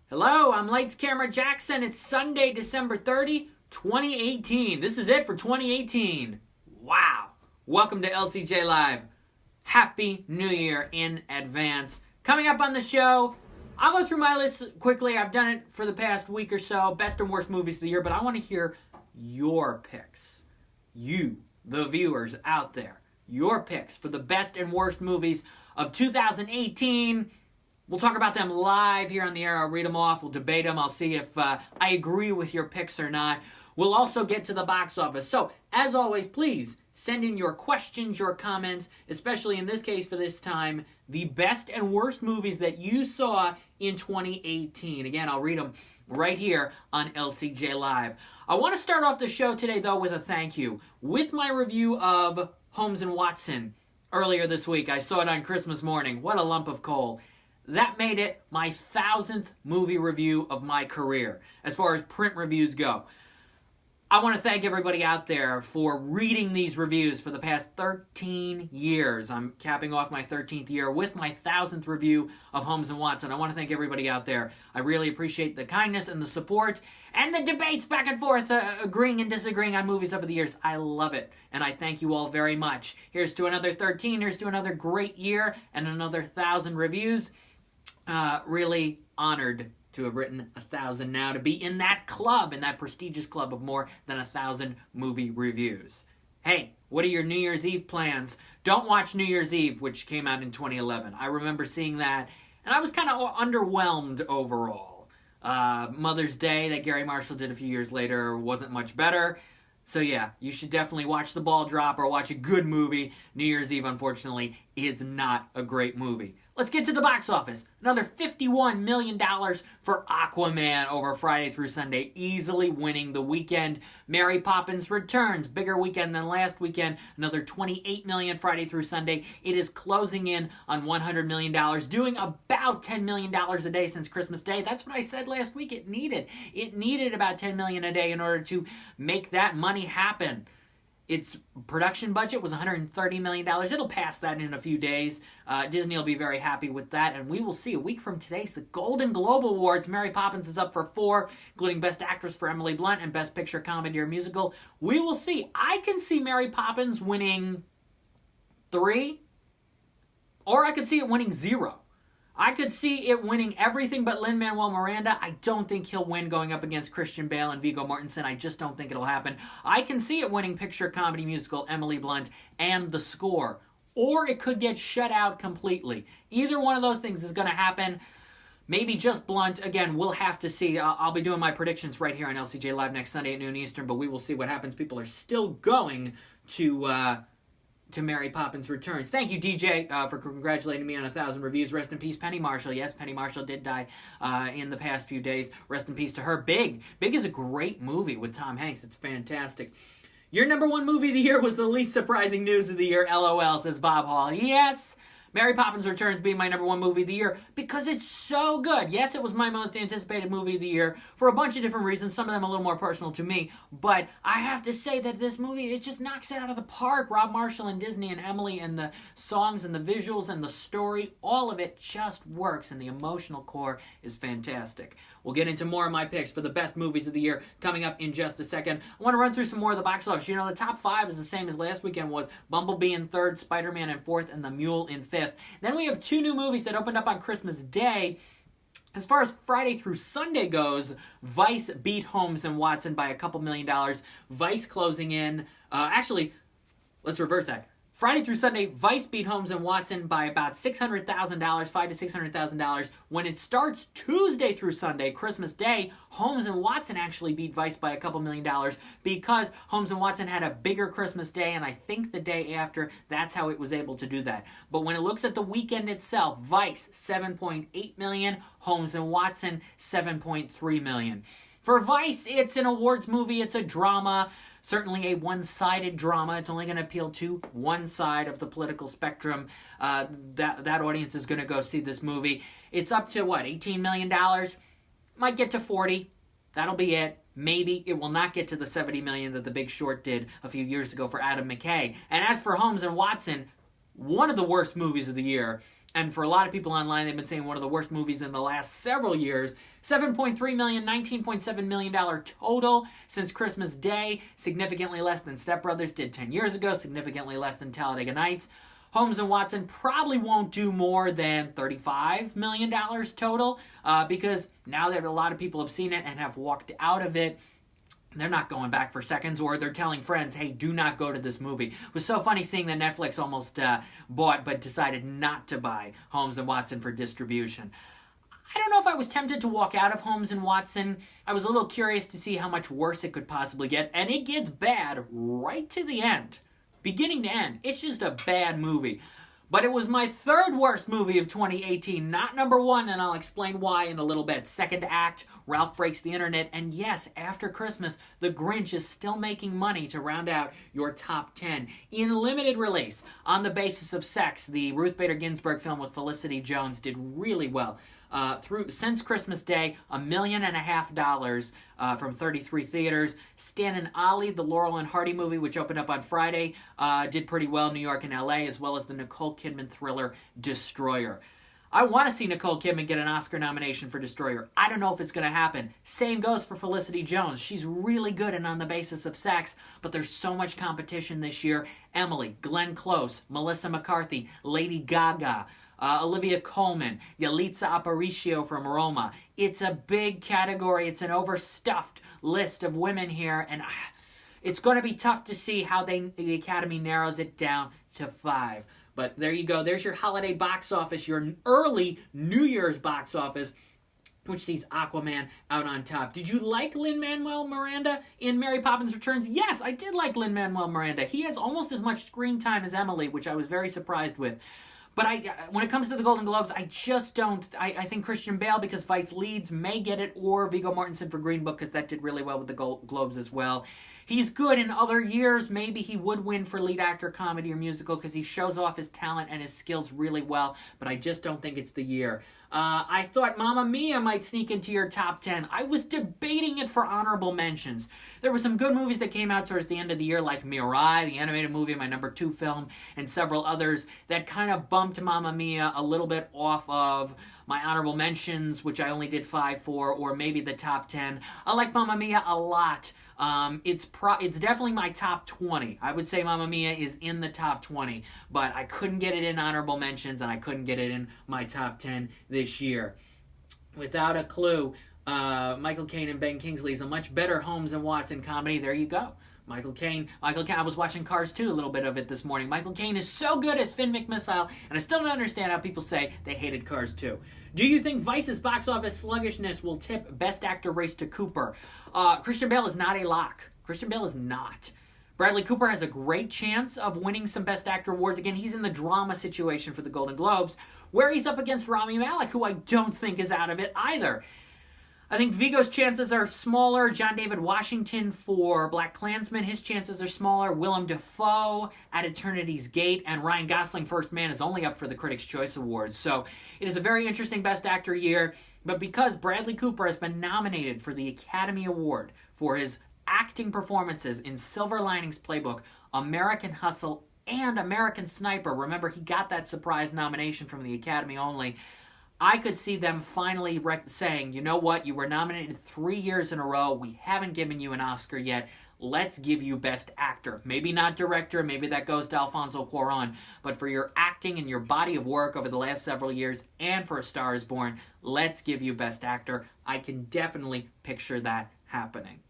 Hello, I'm Lights Camera Jackson. It's Sunday, December 30, 2018. This is it for 2018. Wow. Welcome to LCJ Live. Happy New Year in advance. Coming up on the show, I'll go through my list quickly. I've done it for the past week or so. Best and worst movies of the year, but I want to hear your picks. You, the viewers out there. Your picks for the best and worst movies of 2018. We'll talk about them live here on the air. I'll read them off. We'll debate them. I'll see if I agree with your picks or not. We'll also get to the box office. So, as always, please send in your questions, your comments, especially in this case for this time, the best and worst movies that you saw in 2018. Again, I'll read them right here on LCJ Live. I want to start off the show today, though, with a thank you. With my review of Holmes and Watson earlier this week. I saw it on Christmas morning. What a lump of coal. That made it my 1,000th movie review of my career, as far as print reviews go. I want to thank everybody out there for reading these reviews for the past 13 years. I'm capping off my 13th year with my 1,000th review of Holmes and Watson. I want to thank everybody out there. I really appreciate the kindness and the support and the debates back and forth, agreeing and disagreeing on movies over the years. I love it, and I thank you all very much. Here's to another 13. Here's to another great year and another 1,000 reviews. Really honored to have written 1,000 now, to be in that club, in that prestigious club of more than 1,000 movie reviews. Hey, what are your New Year's Eve plans? Don't watch New Year's Eve, which came out in 2011. I remember seeing that, and I was kind of underwhelmed overall. Mother's Day that Gary Marshall did a few years later wasn't much better. So yeah, you should definitely watch The Ball Drop or watch a good movie. New Year's Eve, unfortunately, is not a great movie. Let's get to the box office. Another $51 million for Aquaman over Friday through Sunday, easily winning the weekend. Mary Poppins Returns, bigger weekend than last weekend. Another $28 million Friday through Sunday. It is closing in on $100 million, doing about $10 million a day since Christmas Day. That's what I said last week it needed. It needed about $10 million a day in order to make that money happen. Its production budget was $130 million. It'll pass that in a few days. Disney will be very happy with that. And we will see a week from today's the Golden Globe Awards. Mary Poppins is up for 4, including Best Actress for Emily Blunt and Best Picture Comedy or Musical. We will see. I can see Mary Poppins winning 3, or I could see it winning 0. I could see it winning everything but Lin-Manuel Miranda. I don't think he'll win going up against Christian Bale and Viggo Mortensen. I just don't think it'll happen. I can see it winning Picture, Comedy, Musical, Emily Blunt, and the score. Or it could get shut out completely. Either one of those things is going to happen. Maybe just Blunt. Again, we'll have to see. I'll be doing my predictions right here on LCJ Live next Sunday at noon Eastern, but we will see what happens. People are still going to Mary Poppins Returns. Thank you, DJ, for congratulating me on 1,000 reviews. Rest in peace, Penny Marshall. Yes, Penny Marshall did die in the past few days. Rest in peace to her. Big. Big is a great movie with Tom Hanks. It's fantastic. Your number one movie of the year was the least surprising news of the year. LOL, says Bob Hall. Yes, Mary Poppins Returns being my number one movie of the year because it's so good. Yes, it was my most anticipated movie of the year for a bunch of different reasons, some of them a little more personal to me, but I have to say that this movie, it just knocks it out of the park. Rob Marshall and Disney and Emily and the songs and the visuals and the story, all of it just works, and the emotional core is fantastic. We'll get into more of my picks for the best movies of the year coming up in just a second. I want to run through some more of the box office. You know, the top 5 is the same as last weekend was Bumblebee in 3rd, Spider-Man in 4th, and The Mule in 5th. Then we have 2 new movies that opened up on Christmas Day. As far as Friday through Sunday goes, Vice beat Holmes and Watson by a couple $1 million. Vice closing in, let's reverse that. Friday through Sunday, Vice beat Holmes and Watson by about $600,000, $500,000 to $600,000. When it starts Tuesday through Sunday, Christmas Day, Holmes and Watson actually beat Vice by a couple $1 million because Holmes and Watson had a bigger Christmas Day, and I think the day after, that's how it was able to do that. But when it looks at the weekend itself, Vice, $7.8 million, Holmes and Watson, $7.3 million. For Vice, it's an awards movie, it's a drama, certainly a one-sided drama. It's only going to appeal to one side of the political spectrum. That audience is going to go see this movie. It's up to, $18 million? Might get to 40. That'll be it. Maybe it will not get to the $70 million that The Big Short did a few years ago for Adam McKay. And as for Holmes and Watson, one of the worst movies of the year, And for a lot of people online, they've been saying one of the worst movies in the last several years. $7.3 million, $19.7 million total since Christmas Day. Significantly less than Step Brothers did 10 years ago. Significantly less than Talladega Nights. Holmes and Watson probably won't do more than $35 million total because now that a lot of people have seen it and have walked out of it, they're not going back for seconds, or they're telling friends, hey, do not go to this movie. It was so funny seeing that Netflix almost bought but decided not to buy Holmes and Watson for distribution. I don't know if I was tempted to walk out of Holmes and Watson. I was a little curious to see how much worse it could possibly get, and it gets bad right to the end. Beginning to end. It's just a bad movie. But it was my third worst movie of 2018, not number one, and I'll explain why in a little bit. Second act, Ralph Breaks the Internet, and yes, after Christmas, The Grinch is still making money to round out your top 10. In limited release, On the Basis of Sex, the Ruth Bader Ginsburg film with Felicity Jones did really well. Since Christmas Day, $1.5 million from 33 theaters. Stan and Ollie, the Laurel and Hardy movie, which opened up on Friday, did pretty well in New York and LA, as well as the Nicole Kidman thriller Destroyer. I want to see Nicole Kidman get an Oscar nomination for Destroyer. I don't know if it's going to happen. Same goes for Felicity Jones. She's really good in On the Basis of Sex, but there's so much competition this year. Emily, Glenn Close, Melissa McCarthy, Lady Gaga, Olivia Colman, Yalitza Aparicio from Roma. It's a big category. It's an overstuffed list of women here, and it's going to be tough to see how the Academy narrows it down to 5. But there you go. There's your holiday box office, your early New Year's box office, which sees Aquaman out on top. Did you like Lin-Manuel Miranda in Mary Poppins Returns? Yes, I did like Lin-Manuel Miranda. He has almost as much screen time as Emily, which I was very surprised with. But when it comes to the Golden Globes, I just don't. I think Christian Bale, because Vice Leads, may get it, or Viggo Mortensen for Green Book, because that did really well with the Globes as well. He's good in other years. Maybe he would win for lead actor, comedy, or musical, because he shows off his talent and his skills really well, but I just don't think it's the year. I thought Mamma Mia might sneak into your top 10. I was debating it for honorable mentions. There were some good movies that came out towards the end of the year, like Mirai, the animated movie, my number 2 film, and several others that kind of bumped Mamma Mia a little bit off of my honorable mentions, which I only did 5 for, or maybe the top 10. I like Mamma Mia a lot. It's definitely my top 20. I would say Mamma Mia is in the top 20, but I couldn't get it in honorable mentions, and I couldn't get it in my top 10 this year. Without a clue, Michael Caine and Ben Kingsley is a much better Holmes and Watson comedy. There you go. Michael Caine, I was watching Cars 2, a little bit of it this morning. Michael Caine is so good as Finn McMissile, and I still don't understand how people say they hated Cars 2. Do you think Vice's box office sluggishness will tip Best Actor race to Cooper? Christian Bale is not a lock. Christian Bale is not. Bradley Cooper has a great chance of winning some Best Actor awards. Again, he's in the drama situation for the Golden Globes, where he's up against Rami Malek, who I don't think is out of it either. I think Viggo's chances are smaller. John David Washington for BlacKkKlansman, his chances are smaller. Willem Dafoe at Eternity's Gate, and Ryan Gosling, First Man, is only up for the Critics' Choice Awards. So it is a very interesting Best Actor year. But because Bradley Cooper has been nominated for the Academy Award for his acting performances in Silver Linings Playbook, American Hustle, and American Sniper, remember he got that surprise nomination from the Academy only, I could see them finally saying, you know what, you were nominated 3 years in a row, we haven't given you an Oscar yet, let's give you Best Actor. Maybe not Director, maybe that goes to Alfonso Cuarón, but for your acting and your body of work over the last several years, and for A Star is Born, let's give you Best Actor. I can definitely picture that happening.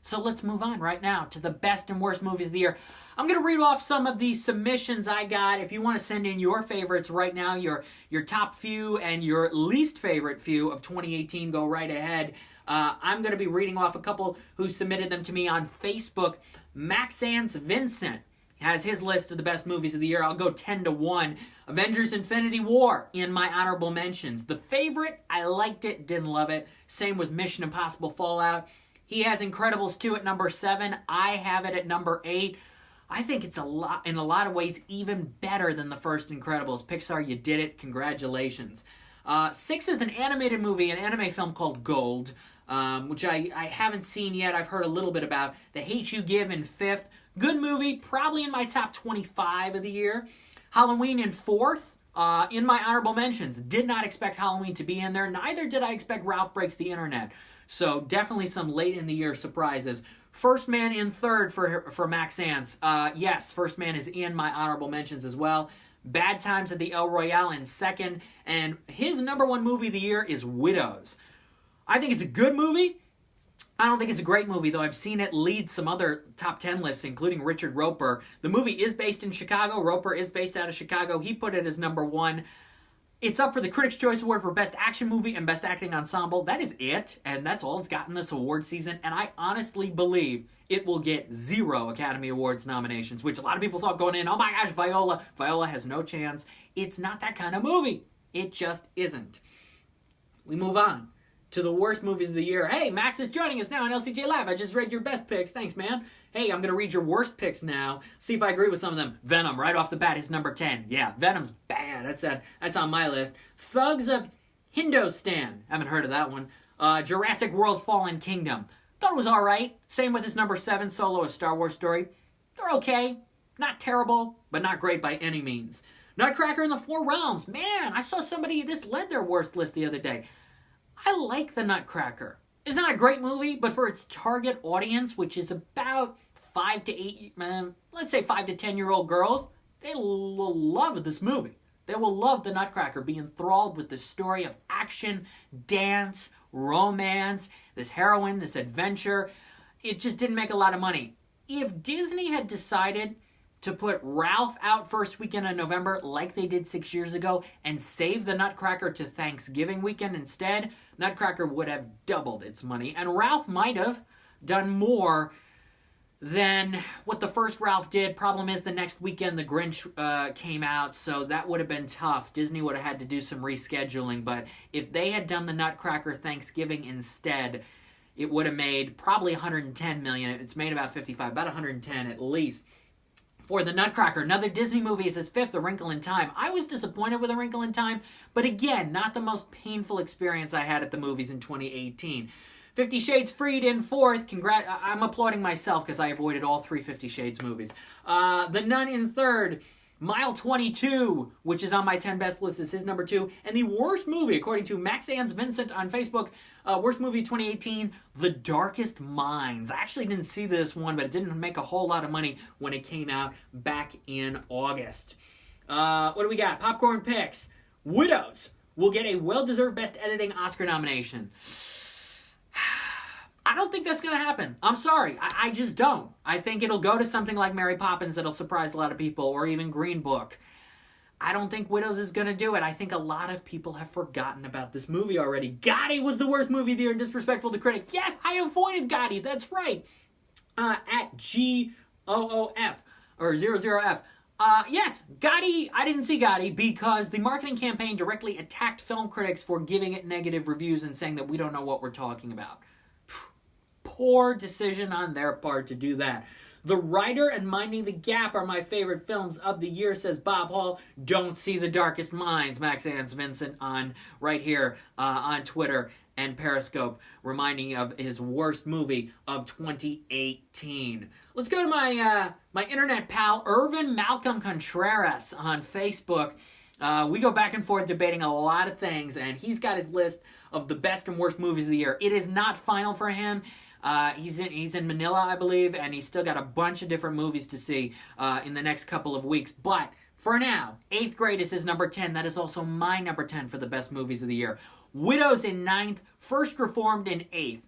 So let's move on right now to the best and worst movies of the year. I'm going to read off some of the submissions I got. If you want to send in your favorites right now, your top few and your least favorite few of 2018, go right ahead. I'm going to be reading off a couple who submitted them to me on Facebook. Maxance Vincent has his list of the best movies of the year. I'll go 10-1. Avengers Infinity War in my honorable mentions. The favorite, I liked it, didn't love it. Same with Mission Impossible Fallout. He has Incredibles 2 at number 7. I have it at number 8. I think it's in a lot of ways even better than the first Incredibles. Pixar, you did it. Congratulations. 6 is an animated movie, an anime film called Gold, which I haven't seen yet. I've heard a little bit about. The Hate U Give in 5th. Good movie, probably in my top 25 of the year. Halloween in 4th. In my honorable mentions, did not expect Halloween to be in there. Neither did I expect Ralph Breaks the Internet. So definitely some late in the year surprises. First Man in third for Max Ants. Yes, First Man is in my honorable mentions as well. Bad Times at the El Royale in second. And his number one movie of the year is Widows. I think it's a good movie. I don't think it's a great movie, though. I've seen it lead some other top 10 lists, including Richard Roeper. The movie is based in Chicago. Roeper is based out of Chicago. He put it as number one. It's up for the Critics' Choice Award for Best Action Movie and Best Acting Ensemble. That is it, and that's all it's gotten this award season. And I honestly believe it will get 0 Academy Awards nominations, which a lot of people thought going in, oh my gosh, Viola. Viola has no chance. It's not that kind of movie. It just isn't. We move on to the worst movies of the year. Hey, Max is joining us now on LCJ Live. I just read your best picks. Thanks, man. Hey, I'm going to read your worst picks now. See if I agree with some of them. Venom, right off the bat, is number 10. Yeah, Venom's bad. That's on my list. Thugs of Hindostan. Haven't heard of that one. Jurassic World Fallen Kingdom. Thought it was all right. Same with his number 7, Solo, A Star Wars Story. They're okay. Not terrible, but not great by any means. Nutcracker in the Four Realms. Man, I saw somebody, this led their worst list the other day. I like The Nutcracker. It's not a great movie, but for its target audience, which is about 5 to 8, let's say 5 to 10-year-old girls, they will love this movie. They will love The Nutcracker, be enthralled with the story of action, dance, romance, this heroine, this adventure. It just didn't make a lot of money. If Disney had decided to put Ralph out first weekend in November like they did 6 years ago and save The Nutcracker to Thanksgiving weekend instead, Nutcracker would have doubled its money. And Ralph might have done more than what the first Ralph did. Problem is the next weekend the Grinch came out, so that would have been tough. Disney would have had to do some rescheduling, but if they had done The Nutcracker Thanksgiving instead, it would have made probably $110 million. It's made about 55, about 110 at least. For The Nutcracker, another Disney movie is his fifth, A Wrinkle in Time. I was disappointed with A Wrinkle in Time, but again, not the most painful experience I had at the movies in 2018. 50 Shades Freed in fourth. I'm applauding myself because I avoided all 3 50 Shades movies. The Nun in third. Mile 22, which is on my 10 best list, is his number 2. And the worst movie, according to Max Ans Vincent on Facebook, worst movie 2018, The Darkest Minds. I actually didn't see this one, but it didn't make a whole lot of money when it came out back in August. What do we got? Popcorn picks. Widows will get a well-deserved Best Editing Oscar nomination. I don't think that's going to happen. I'm sorry. I just don't. I think it'll go to something like Mary Poppins that'll surprise a lot of people, or even Green Book. I don't think Widows is going to do it. I think a lot of people have forgotten about this movie already. Gotti was the worst movie of the year and disrespectful to critics. Yes, I avoided Gotti. That's right. At GOOF, or 00F. Yes, Gotti, I didn't see Gotti because the marketing campaign directly attacked film critics for giving it negative reviews and saying that we don't know what we're talking about. Poor decision on their part to do that. The Writer and Minding the Gap are my favorite films of the year, says Bob Hall. Don't see The Darkest Minds, Max Ans Vincent on right here on Twitter and Periscope, reminding of his worst movie of 2018. Let's go to my internet pal, Irvin Malcolm Contreras on Facebook. We go back and forth debating a lot of things, and he's got his list of the best and worst movies of the year. It is not final for him. He's in Manila, I believe, and he's still got a bunch of different movies to see in the next couple of weeks. But for now, 8th Grade is his number 10. That is also my number 10 for the best movies of the year. Widows in 9th, First Reformed in 8th.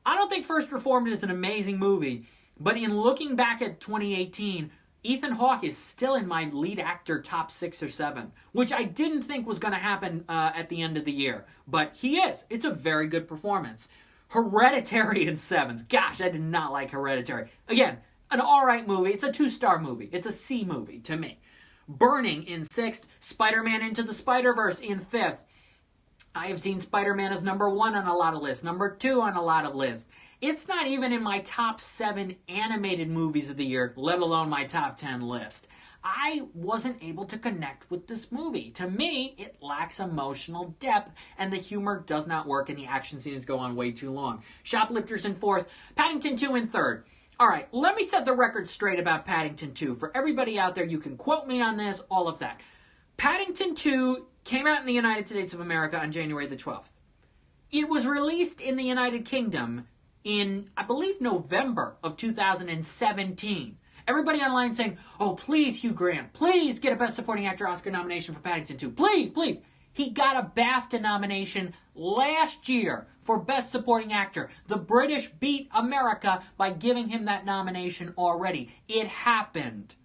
I don't think First Reformed is an amazing movie, but in looking back at 2018, Ethan Hawke is still in my lead actor top 6 or 7, which I didn't think was going to happen at the end of the year. But he is. It's a very good performance. Hereditary in 7th. Gosh, I did not like Hereditary. Again, an alright movie. It's a 2-star movie. It's a C movie to me. Burning in 6th. Spider-Man Into the Spider-Verse in 5th. I have seen Spider-Man as number 1 on a lot of lists, number 2 on a lot of lists. It's not even in my top 7 animated movies of the year, let alone my top 10 list. I wasn't able to connect with this movie. To me, it lacks emotional depth, and the humor does not work, and the action scenes go on way too long. Shoplifters in 4th, Paddington 2 in 3rd. All right, let me set the record straight about Paddington 2. For everybody out there, you can quote me on this, all of that. Paddington 2 came out in the United States of America on January the 12th. It was released in the United Kingdom in, I believe, November of 2017. Everybody online saying, oh, please, Hugh Grant, please get a Best Supporting Actor Oscar nomination for Paddington 2. Please, please. He got a BAFTA nomination last year for Best Supporting Actor. The British beat America by giving him that nomination already. It happened.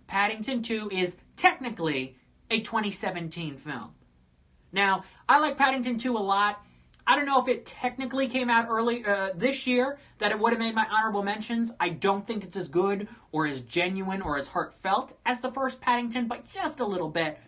Paddington 2 is technically a 2017 film. Now, I like Paddington 2 a lot. I don't know if it technically came out early this year, that it would have made my honorable mentions. I don't think it's as good or as genuine or as heartfelt as the first Paddington, but just a little bit.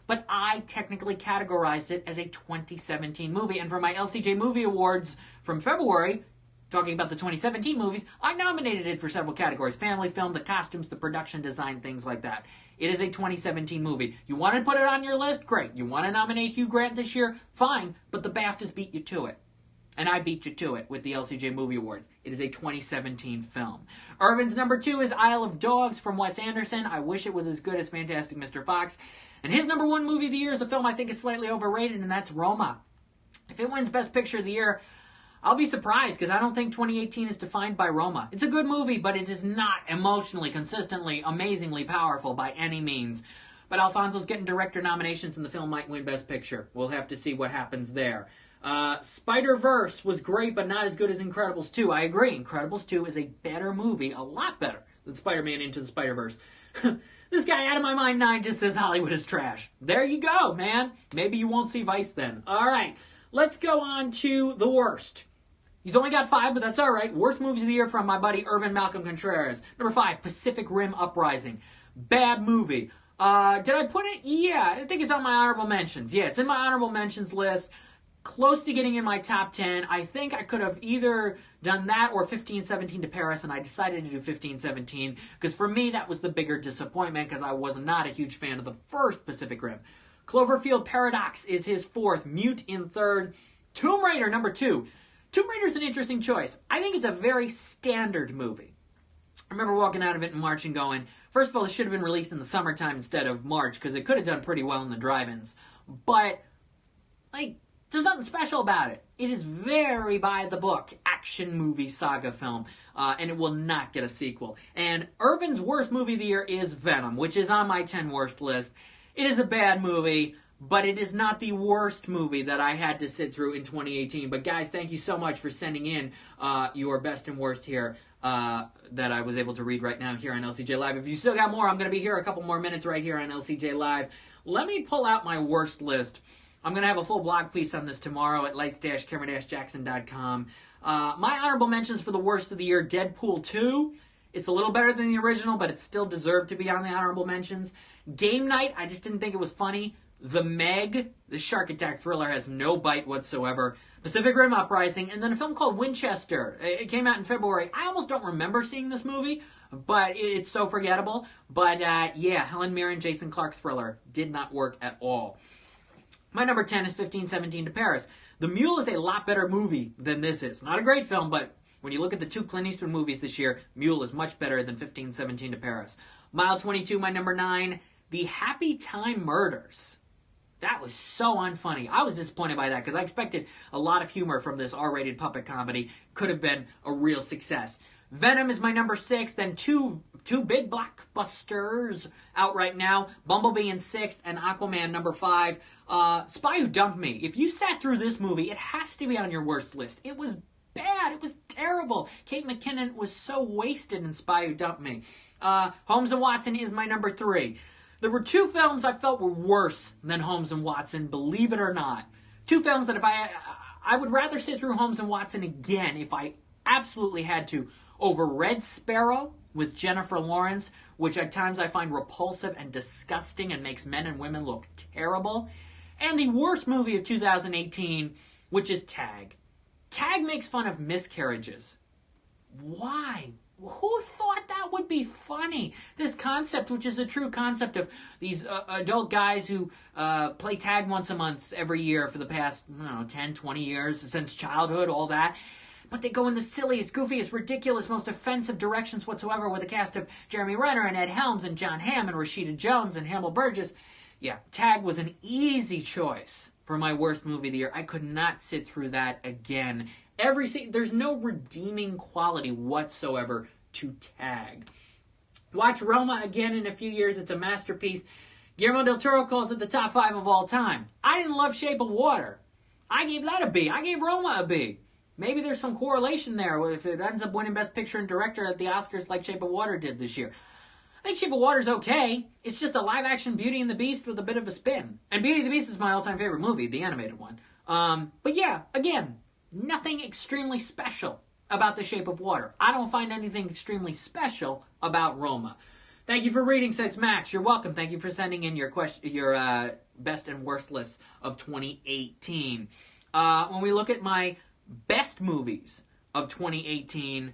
But I technically categorized it as a 2017 movie. And for my LCJ Movie Awards from February, talking about the 2017 movies, I nominated it for several categories. Family film, the costumes, the production design, things like that. It is a 2017 movie. You want to put it on your list? Great. You want to nominate Hugh Grant this year? Fine. But the BAFTAs beat you to it. And I beat you to it with the LCJ Movie Awards. It is a 2017 film. Irvin's number 2 is Isle of Dogs from Wes Anderson. I wish it was as good as Fantastic Mr. Fox. And his number 1 movie of the year is a film I think is slightly overrated, and that's Roma. If it wins Best Picture of the Year, I'll be surprised, because I don't think 2018 is defined by Roma. It's a good movie, but it is not emotionally, consistently, amazingly powerful by any means. But Alfonso's getting director nominations, and the film might win Best Picture. We'll have to see what happens there. Spider-Verse was great, but not as good as Incredibles 2. I agree. Incredibles 2 is a better movie, a lot better than Spider-Man Into the Spider-Verse. This guy Out of My Mind 9 just says Hollywood is trash. There you go, man. Maybe you won't see Vice then. All right, let's go on to the worst. He's only got 5, but that's all right. Worst movies of the year from my buddy Irvin Malcolm Contreras. Number 5, Pacific Rim Uprising. Bad movie. Did I put it? Yeah, I think it's on my honorable mentions. Yeah, it's in my honorable mentions list. Close to getting in my top 10. I think I could have either done that or 1517 to Paris, and I decided to do 1517 because for me that was the bigger disappointment because I was not a huge fan of the first Pacific Rim. Cloverfield Paradox is his 4th. Mute in 3rd. Tomb Raider number 2. Tomb Raider's an interesting choice. I think it's a very standard movie. I remember walking out of it in March and going, first of all, it should have been released in the summertime instead of March because it could have done pretty well in the drive-ins. But, there's nothing special about it. It is very by the book, action movie saga film, and it will not get a sequel. And Irvin's worst movie of the year is Venom, which is on my 10 worst list. It is a bad movie, but it is not the worst movie that I had to sit through in 2018. But guys, thank you so much for sending in your best and worst here that I was able to read right now here on LCJ Live. If you still got more, I'm going to be here a couple more minutes right here on LCJ Live. Let me pull out my worst list. I'm going to have a full blog piece on this tomorrow at lights-camera-jackson.com. My honorable mentions for the worst of the year, Deadpool 2. It's a little better than the original, but it still deserved to be on the honorable mentions. Game Night, I just didn't think it was funny. The Meg, the shark attack thriller, has no bite whatsoever. Pacific Rim Uprising, and then a film called Winchester. It came out in February. I almost don't remember seeing this movie, but it's so forgettable. But yeah, Helen Mirren, Jason Clarke thriller did not work at all. My number 10 is 1517 to Paris. The Mule is a lot better movie than this is. Not a great film, but when you look at the 2 Clint Eastwood movies this year, Mule is much better than 1517 to Paris. Mile 22, my number 9, The Happy Time Murders. That was so unfunny. I was disappointed by that because I expected a lot of humor from this R-rated puppet comedy. Could have been a real success. Venom is my number 6. Then two big blockbusters out right now. Bumblebee in 6th and Aquaman number 5. Spy Who Dumped Me. If you sat through this movie, it has to be on your worst list. It was bad. It was terrible. Kate McKinnon was so wasted in Spy Who Dumped Me. Holmes and Watson is my number 3. There were 2 films I felt were worse than Holmes and Watson, believe it or not. 2 films that if I would rather sit through Holmes and Watson again if I absolutely had to, over Red Sparrow with Jennifer Lawrence, which at times I find repulsive and disgusting and makes men and women look terrible, and the worst movie of 2018, which is Tag. Tag makes fun of miscarriages. Why? Who thought that would be funny? This concept, which is a true concept of these adult guys who play tag once a month every year for the past, 10, 20 years, since childhood, all that. But they go in the silliest, goofiest, ridiculous, most offensive directions whatsoever with a cast of Jeremy Renner and Ed Helms and John Hamm and Rashida Jones and Hannibal Burgess. Yeah, Tag was an easy choice for my worst movie of the year. I could not sit through that again. There's no redeeming quality whatsoever to Tag. Watch Roma again in a few years. It's a masterpiece. Guillermo del Toro calls it the top 5 of all time. I didn't love Shape of Water. I gave that a B. I gave Roma a B. Maybe there's some correlation there if it ends up winning Best Picture and Director at the Oscars like Shape of Water did this year. I think Shape of Water's okay. It's just a live-action Beauty and the Beast with a bit of a spin. And Beauty and the Beast is my all-time favorite movie, the animated one. But yeah, again, nothing extremely special about The Shape of Water. I don't find anything extremely special about Roma. Thank you for reading, says Max. You're welcome. Thank you for sending in your best and worst list of 2018. When we look at my best movies of 2018,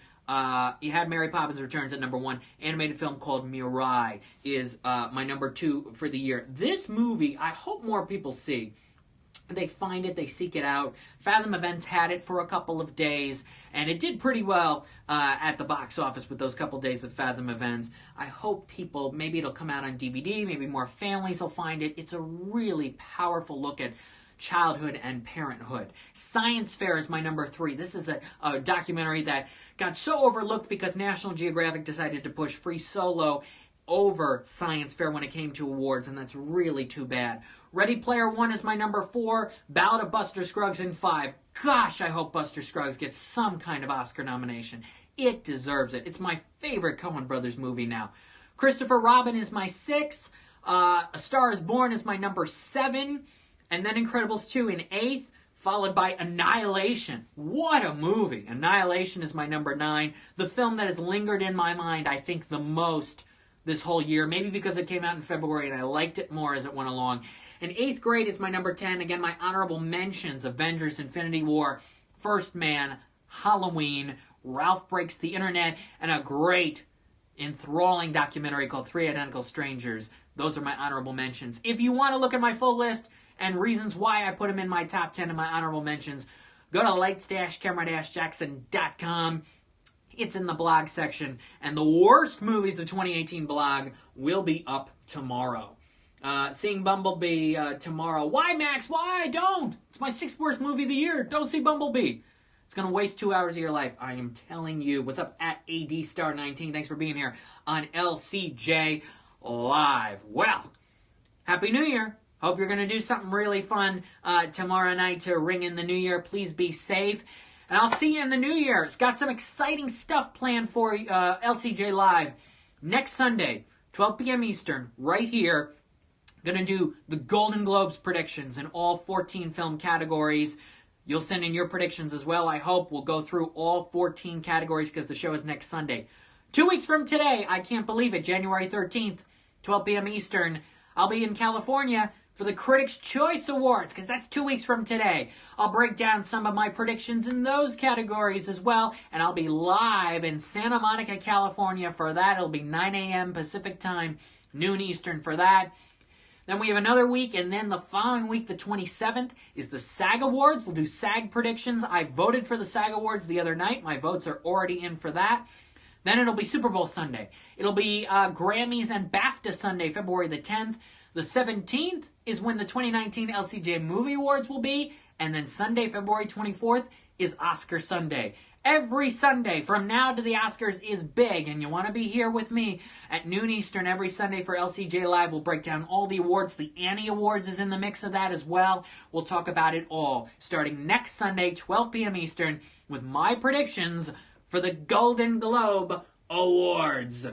you had Mary Poppins Returns at number 1. Animated film called Mirai is my number 2 for the year. This movie, I hope more people see. They find it, they seek it out. Fathom Events had it for a couple of days, and it did pretty well at the box office with those couple days of Fathom Events. I hope people, maybe it'll come out on DVD, maybe more families will find it. It's a really powerful look at childhood and parenthood. Science Fair is my number 3. This is a documentary that got so overlooked because National Geographic decided to push Free Solo over Science Fair when it came to awards, and that's really too bad. Ready Player One is my number 4. Ballad of Buster Scruggs in 5. Gosh, I hope Buster Scruggs gets some kind of Oscar nomination. It deserves it. It's my favorite Coen Brothers movie now. Christopher Robin is my 6. A Star is Born is my number 7. And then Incredibles 2 in 8th, followed by Annihilation. What a movie. Annihilation is my number 9. The film that has lingered in my mind, I think, the most this whole year. Maybe because it came out in February and I liked it more as it went along. And 8th Grade is my number 10. Again, my honorable mentions: Avengers, Infinity War, First Man, Halloween, Ralph Breaks the Internet, and a great, enthralling documentary called Three Identical Strangers. Those are my honorable mentions. If you want to look at my full list and reasons why I put them in my top 10 and my honorable mentions, go to lights-camera-jackson.com. It's in the blog section. And the worst movies of 2018 blog will be up tomorrow. Seeing Bumblebee tomorrow. Why, Max? Why? Don't! It's my 6th worst movie of the year. Don't see Bumblebee. It's going to waste 2 hours of your life. I am telling you. What's up at ADStar19? Thanks for being here on LCJ Live. Well, Happy New Year. Hope you're going to do something really fun tomorrow night to ring in the new year. Please be safe. And I'll see you in the new year. It's got some exciting stuff planned for LCJ Live. Next Sunday, 12 p.m. Eastern, right here. Going to do the Golden Globes predictions in all 14 film categories. You'll send in your predictions as well, I hope. We'll go through all 14 categories because the show is next Sunday. 2 weeks from today, I can't believe it, January 13th, 12 p.m. Eastern, I'll be in California for the Critics' Choice Awards, because that's 2 weeks from today. I'll break down some of my predictions in those categories as well, and I'll be live in Santa Monica, California for that. It'll be 9 a.m. Pacific time, noon Eastern for that. Then we have another week, and then the following week, the 27th, is the SAG Awards. We'll do SAG predictions. I voted for the SAG Awards the other night. My votes are already in for that. Then it'll be Super Bowl Sunday. It'll be Grammys and BAFTA Sunday, February the 10th. The 17th is when the 2019 LCJ Movie Awards will be. And then Sunday, February 24th, is Oscar Sunday. Every Sunday from now to the Oscars is big, and you want to be here with me at noon Eastern every Sunday for LCJ Live. We'll break down all the awards. The Annie Awards is in the mix of that as well. We'll talk about it all starting next Sunday, 12 p.m. Eastern, with my predictions for the Golden Globe Awards.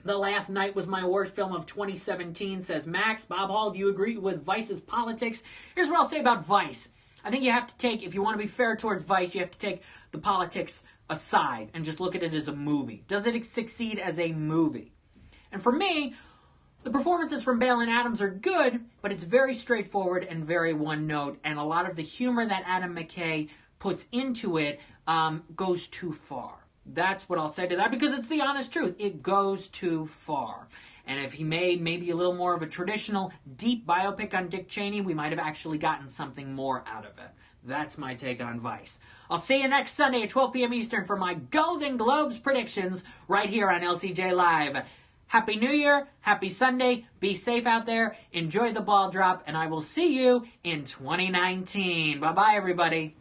The Last Night was my worst film of 2017, says Max. Bob Hall, do you agree with Vice's politics? Here's what I'll say about Vice. I think you have to take, if you want to be fair towards Vice, you have to take the politics aside and just look at it as a movie. Does it succeed as a movie? And for me, the performances from Bale and Adams are good, but it's very straightforward and very one note, and a lot of the humor that Adam McKay puts into it goes too far. That's what I'll say to that, because it's the honest truth. It goes too far. And if he made maybe a little more of a traditional, deep biopic on Dick Cheney, we might have actually gotten something more out of it. That's my take on Vice. I'll see you next Sunday at 12 p.m. Eastern for my Golden Globes predictions right here on LCJ Live. Happy New Year, happy Sunday, be safe out there, enjoy the ball drop, and I will see you in 2019. Bye-bye, everybody.